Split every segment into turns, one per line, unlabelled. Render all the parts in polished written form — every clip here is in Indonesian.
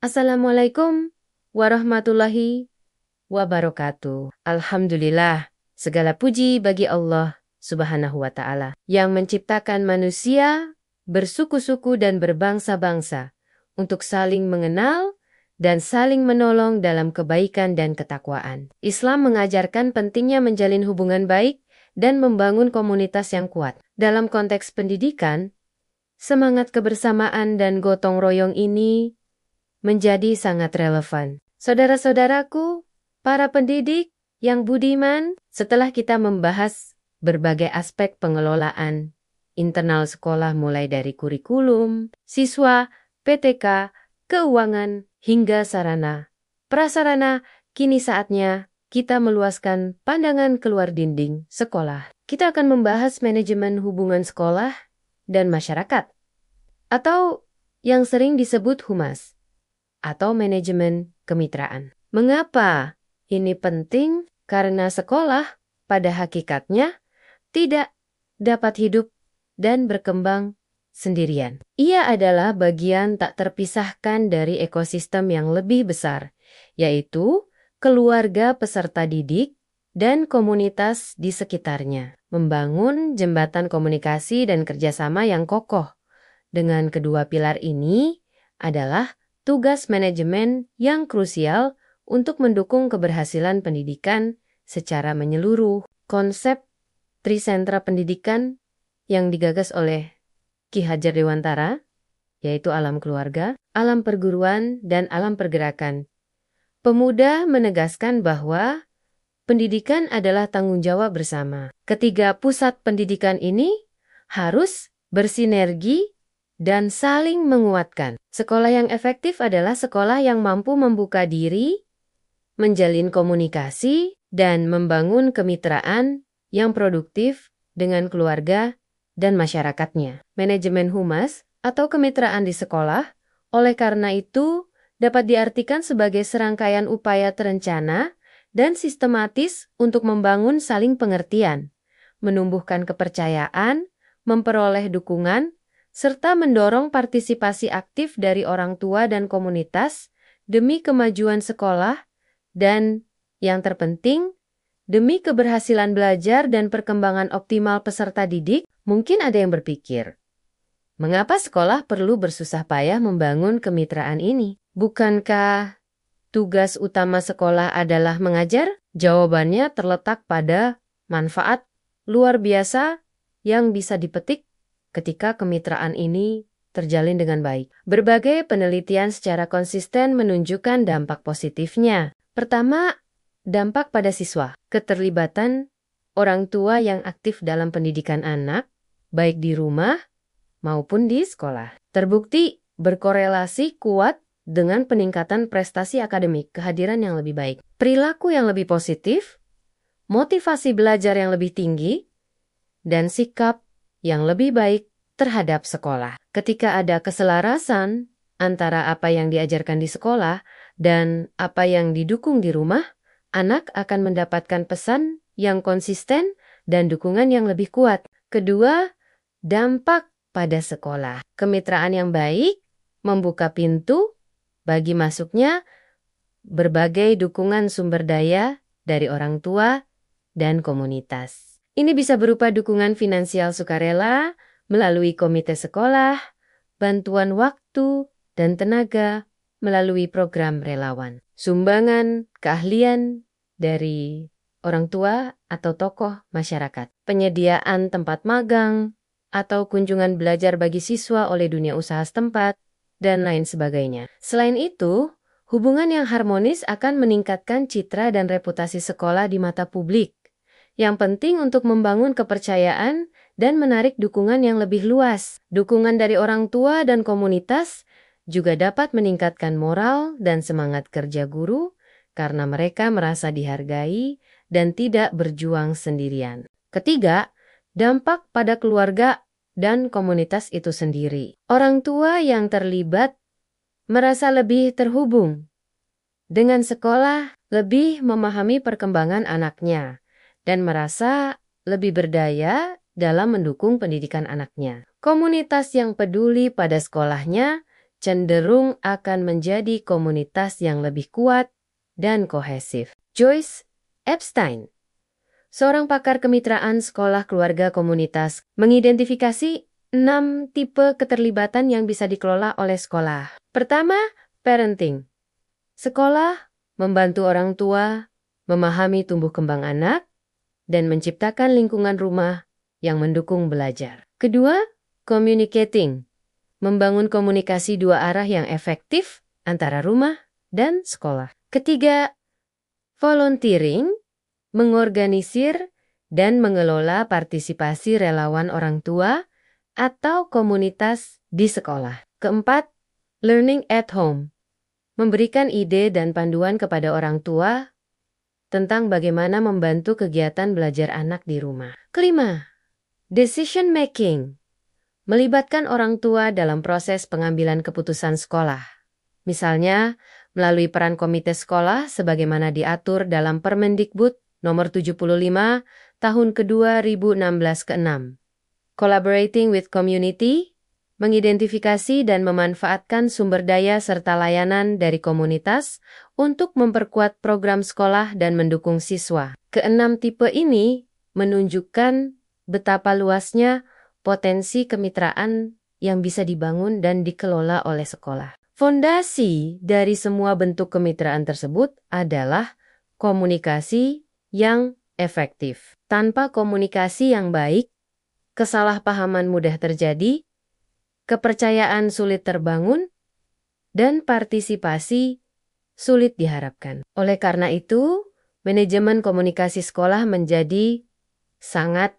Assalamualaikum warahmatullahi wabarakatuh. Alhamdulillah, segala puji bagi Allah Subhanahu wa Ta'ala yang menciptakan manusia bersuku-suku dan berbangsa-bangsa untuk saling mengenal dan saling menolong dalam kebaikan dan ketakwaan. Islam mengajarkan pentingnya menjalin hubungan baik dan membangun komunitas yang kuat. Dalam konteks pendidikan, semangat kebersamaan dan gotong royong ini menjadi sangat relevan. Saudara-saudaraku, para pendidik yang budiman, setelah kita membahas berbagai aspek pengelolaan internal sekolah mulai dari kurikulum, siswa, PTK, keuangan, hingga sarana, prasarana, kini saatnya kita meluaskan pandangan keluar dinding sekolah. Kita akan membahas manajemen hubungan sekolah dan masyarakat, atau yang sering disebut humas, atau manajemen kemitraan. Mengapa ini penting? Karena sekolah pada hakikatnya tidak dapat hidup dan berkembang sendirian. Ia adalah bagian tak terpisahkan dari ekosistem yang lebih besar, yaitu keluarga peserta didik dan komunitas di sekitarnya. Membangun jembatan komunikasi dan kerjasama yang kokoh dengan kedua pilar ini adalah tugas manajemen yang krusial untuk mendukung keberhasilan pendidikan secara menyeluruh. Konsep Trisentra Pendidikan yang digagas oleh Ki Hajar Dewantara, yaitu alam keluarga, alam perguruan, dan alam pergerakan. Pemuda menegaskan bahwa pendidikan adalah tanggung jawab bersama. Ketiga pusat pendidikan ini harus bersinergi dan saling menguatkan. Sekolah yang efektif adalah sekolah yang mampu membuka diri, menjalin komunikasi, dan membangun kemitraan yang produktif dengan keluarga dan masyarakatnya. Manajemen humas atau kemitraan di sekolah, oleh karena itu, dapat diartikan sebagai serangkaian upaya terencana dan sistematis untuk membangun saling pengertian, menumbuhkan kepercayaan, memperoleh dukungan, serta mendorong partisipasi aktif dari orang tua dan komunitas demi kemajuan sekolah dan, yang terpenting, demi keberhasilan belajar dan perkembangan optimal peserta didik. Mungkin ada yang berpikir, mengapa sekolah perlu bersusah payah membangun kemitraan ini? Bukankah tugas utama sekolah adalah mengajar? Jawabannya terletak pada manfaat luar biasa yang bisa dipetik ketika kemitraan ini terjalin dengan baik. Berbagai penelitian secara konsisten menunjukkan dampak positifnya. Pertama, dampak pada siswa. Keterlibatan orang tua yang aktif dalam pendidikan anak, baik di rumah maupun di sekolah, terbukti berkorelasi kuat dengan peningkatan prestasi akademik, kehadiran yang lebih baik, perilaku yang lebih positif, motivasi belajar yang lebih tinggi, dan sikap yang lebih baik terhadap sekolah. Ketika ada keselarasan antara apa yang diajarkan di sekolah dan apa yang didukung di rumah, anak akan mendapatkan pesan yang konsisten dan dukungan yang lebih kuat. Kedua, dampak pada sekolah. Kemitraan yang baik membuka pintu bagi masuknya berbagai dukungan sumber daya dari orang tua dan komunitas. Ini bisa berupa dukungan finansial sukarela melalui komite sekolah, bantuan waktu dan tenaga melalui program relawan, sumbangan keahlian dari orang tua atau tokoh masyarakat, penyediaan tempat magang atau kunjungan belajar bagi siswa oleh dunia usaha setempat, dan lain sebagainya. Selain itu, hubungan yang harmonis akan meningkatkan citra dan reputasi sekolah di mata publik. Yang penting untuk membangun kepercayaan dan menarik dukungan yang lebih luas. Dukungan dari orang tua dan komunitas juga dapat meningkatkan moral dan semangat kerja guru karena mereka merasa dihargai dan tidak berjuang sendirian. Ketiga, dampak pada keluarga dan komunitas itu sendiri. Orang tua yang terlibat merasa lebih terhubung dengan sekolah, lebih memahami perkembangan anaknya, dan merasa lebih berdaya dalam mendukung pendidikan anaknya. Komunitas yang peduli pada sekolahnya cenderung akan menjadi komunitas yang lebih kuat dan kohesif. Joyce Epstein, seorang pakar kemitraan sekolah keluarga komunitas, mengidentifikasi 6 tipe keterlibatan yang bisa dikelola oleh sekolah. Pertama, parenting. Sekolah membantu orang tua memahami tumbuh kembang anak dan menciptakan lingkungan rumah yang mendukung belajar. Kedua, communicating. Membangun komunikasi dua arah yang efektif antara rumah dan sekolah. Ketiga, volunteering. Mengorganisir dan mengelola partisipasi relawan orang tua atau komunitas di sekolah. Keempat, learning at home. Memberikan ide dan panduan kepada orang tua tentang bagaimana membantu kegiatan belajar anak di rumah. Kelima, decision making. Melibatkan orang tua dalam proses pengambilan keputusan sekolah. Misalnya, melalui peran komite sekolah sebagaimana diatur dalam Permendikbud nomor 75 tahun ke-2016 ke-6. Collaborating with community, mengidentifikasi dan memanfaatkan sumber daya serta layanan dari komunitas untuk memperkuat program sekolah dan mendukung siswa. Keenam tipe ini menunjukkan betapa luasnya potensi kemitraan yang bisa dibangun dan dikelola oleh sekolah. Fondasi dari semua bentuk kemitraan tersebut adalah komunikasi yang efektif. Tanpa komunikasi yang baik, kesalahpahaman mudah terjadi, kepercayaan sulit terbangun, dan partisipasi sulit diharapkan. Oleh karena itu, manajemen komunikasi sekolah menjadi sangat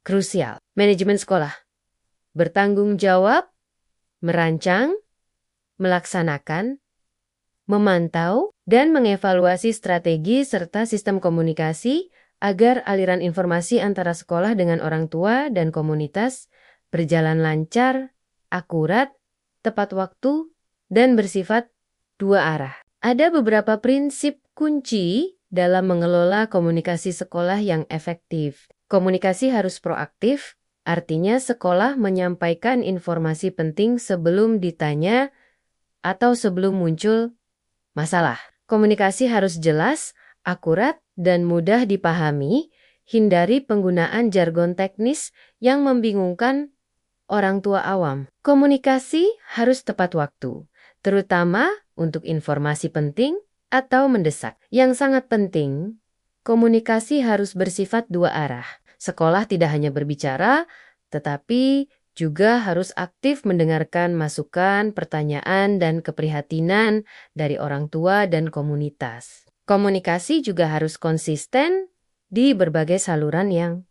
krusial. Manajemen sekolah bertanggung jawab, merancang, melaksanakan, memantau, dan mengevaluasi strategi serta sistem komunikasi agar aliran informasi antara sekolah dengan orang tua dan komunitas berjalan lancar, akurat, tepat waktu, dan bersifat dua arah. Ada beberapa prinsip kunci dalam mengelola komunikasi sekolah yang efektif. Komunikasi harus proaktif, artinya sekolah menyampaikan informasi penting sebelum ditanya atau sebelum muncul masalah. Komunikasi harus jelas, akurat, dan mudah dipahami, hindari penggunaan jargon teknis yang membingungkan orang tua awam. Komunikasi harus tepat waktu, terutama untuk informasi penting atau mendesak. Yang sangat penting, komunikasi harus bersifat dua arah. Sekolah tidak hanya berbicara, tetapi juga harus aktif mendengarkan masukan, pertanyaan, dan keprihatinan dari orang tua dan komunitas. Komunikasi juga harus konsisten di berbagai saluran yang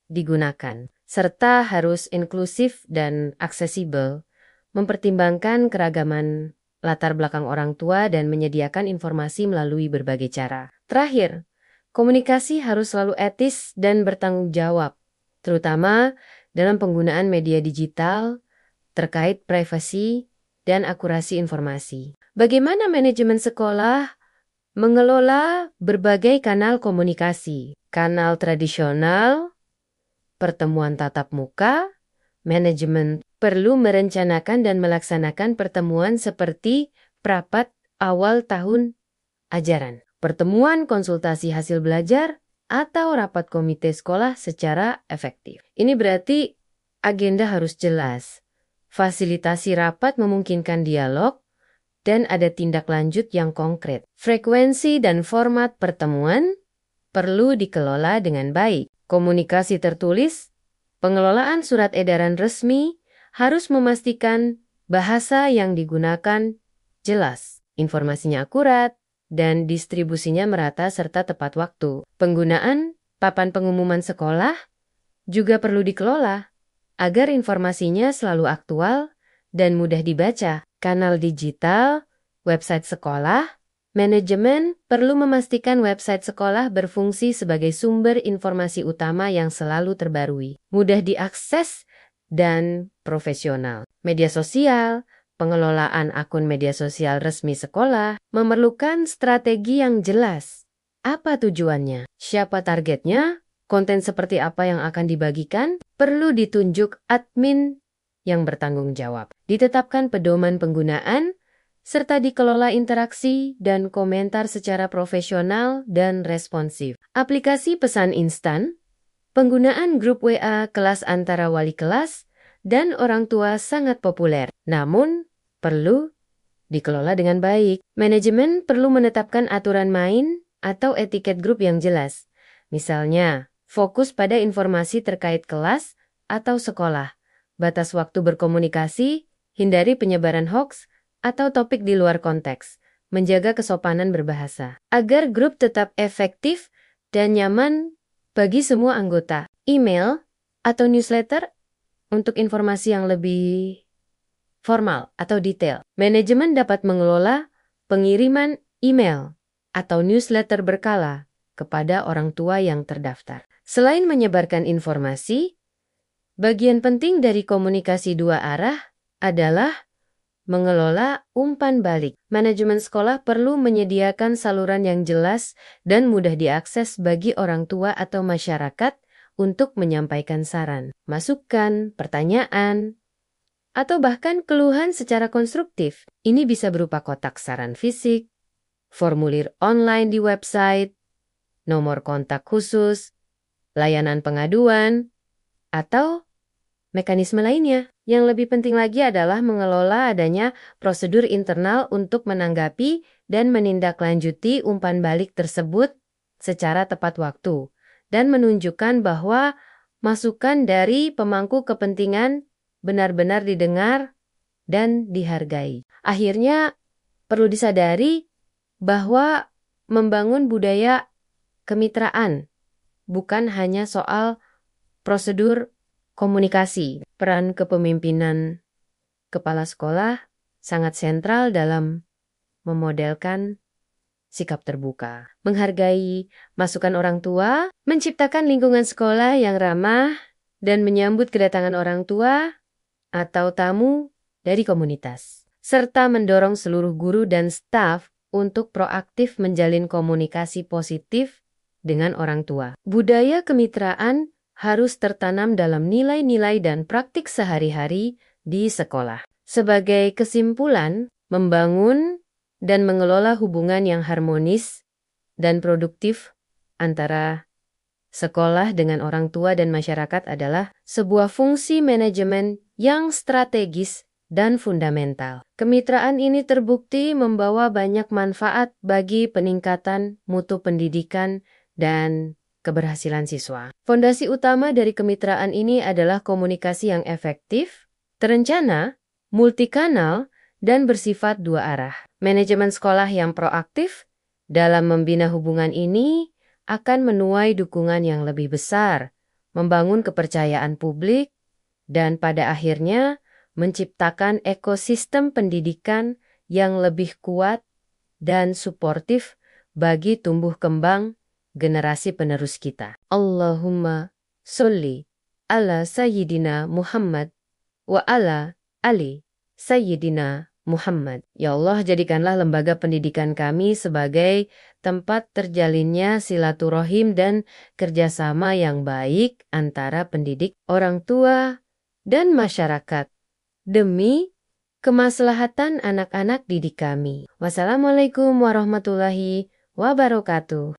digunakan, serta harus inklusif dan aksesibel, mempertimbangkan keragaman latar belakang orang tua dan menyediakan informasi melalui berbagai cara. Terakhir, komunikasi harus selalu etis dan bertanggung jawab, terutama dalam penggunaan media digital terkait privasi dan akurasi informasi. Bagaimana manajemen sekolah mengelola berbagai kanal komunikasi? Kanal tradisional, pertemuan tatap muka, manajemen perlu merencanakan dan melaksanakan pertemuan seperti prapat awal tahun ajaran, pertemuan konsultasi hasil belajar, atau rapat komite sekolah secara efektif. Ini berarti agenda harus jelas, fasilitasi rapat memungkinkan dialog, dan ada tindak lanjut yang konkret. Frekuensi dan format pertemuan perlu dikelola dengan baik. Komunikasi tertulis, pengelolaan surat edaran resmi harus memastikan bahasa yang digunakan jelas, informasinya akurat, dan distribusinya merata serta tepat waktu. Penggunaan papan pengumuman sekolah juga perlu dikelola agar informasinya selalu aktual dan mudah dibaca. Kanal digital, website sekolah, manajemen perlu memastikan website sekolah berfungsi sebagai sumber informasi utama yang selalu terbarui, mudah diakses, dan profesional. Media sosial, pengelolaan akun media sosial resmi sekolah memerlukan strategi yang jelas. Apa tujuannya? Siapa targetnya? Konten seperti apa yang akan dibagikan? Perlu ditunjuk admin yang bertanggung jawab. Ditetapkan pedoman penggunaan, serta dikelola interaksi dan komentar secara profesional dan responsif. Aplikasi pesan instan, penggunaan grup WA kelas antara wali kelas dan orang tua sangat populer. Namun, perlu dikelola dengan baik. Manajemen perlu menetapkan aturan main atau etiket grup yang jelas. Misalnya, fokus pada informasi terkait kelas atau sekolah, batas waktu berkomunikasi, hindari penyebaran hoaks, atau topik di luar konteks, menjaga kesopanan berbahasa. Agar grup tetap efektif dan nyaman bagi semua anggota, email atau newsletter untuk informasi yang lebih formal atau detail. Manajemen dapat mengelola pengiriman email atau newsletter berkala kepada orang tua yang terdaftar. Selain menyebarkan informasi, bagian penting dari komunikasi dua arah adalah mengelola umpan balik. Manajemen sekolah perlu menyediakan saluran yang jelas dan mudah diakses bagi orang tua atau masyarakat untuk menyampaikan saran, masukan, pertanyaan, atau bahkan keluhan secara konstruktif. Ini bisa berupa kotak saran fisik, formulir online di website, nomor kontak khusus, layanan pengaduan, atau mekanisme lainnya. Yang lebih penting lagi adalah mengelola adanya prosedur internal untuk menanggapi dan menindaklanjuti umpan balik tersebut secara tepat waktu dan menunjukkan bahwa masukan dari pemangku kepentingan benar-benar didengar dan dihargai. Akhirnya, perlu disadari bahwa membangun budaya kemitraan bukan hanya soal prosedur komunikasi. Peran kepemimpinan kepala sekolah sangat sentral dalam memodelkan sikap terbuka, menghargai masukan orang tua, menciptakan lingkungan sekolah yang ramah, dan menyambut kedatangan orang tua atau tamu dari komunitas, serta mendorong seluruh guru dan staf untuk proaktif menjalin komunikasi positif dengan orang tua. Budaya kemitraan harus tertanam dalam nilai-nilai dan praktik sehari-hari di sekolah. Sebagai kesimpulan, membangun dan mengelola hubungan yang harmonis dan produktif antara sekolah dengan orang tua dan masyarakat adalah sebuah fungsi manajemen yang strategis dan fundamental. Kemitraan ini terbukti membawa banyak manfaat bagi peningkatan mutu pendidikan dan keberhasilan siswa. Fondasi utama dari kemitraan ini adalah komunikasi yang efektif, terencana, multikanal, dan bersifat dua arah. Manajemen sekolah yang proaktif dalam membina hubungan ini akan menuai dukungan yang lebih besar, membangun kepercayaan publik, dan pada akhirnya menciptakan ekosistem pendidikan yang lebih kuat dan suportif bagi tumbuh kembang generasi penerus kita. Allahumma sholli ala Sayyidina Muhammad wa ala ali Sayyidina Muhammad. Ya Allah, jadikanlah lembaga pendidikan kami sebagai tempat terjalinnya silaturahim dan kerjasama yang baik antara pendidik, orang tua, dan masyarakat demi kemaslahatan anak-anak didik kami. Wassalamualaikum warahmatullahi wabarakatuh.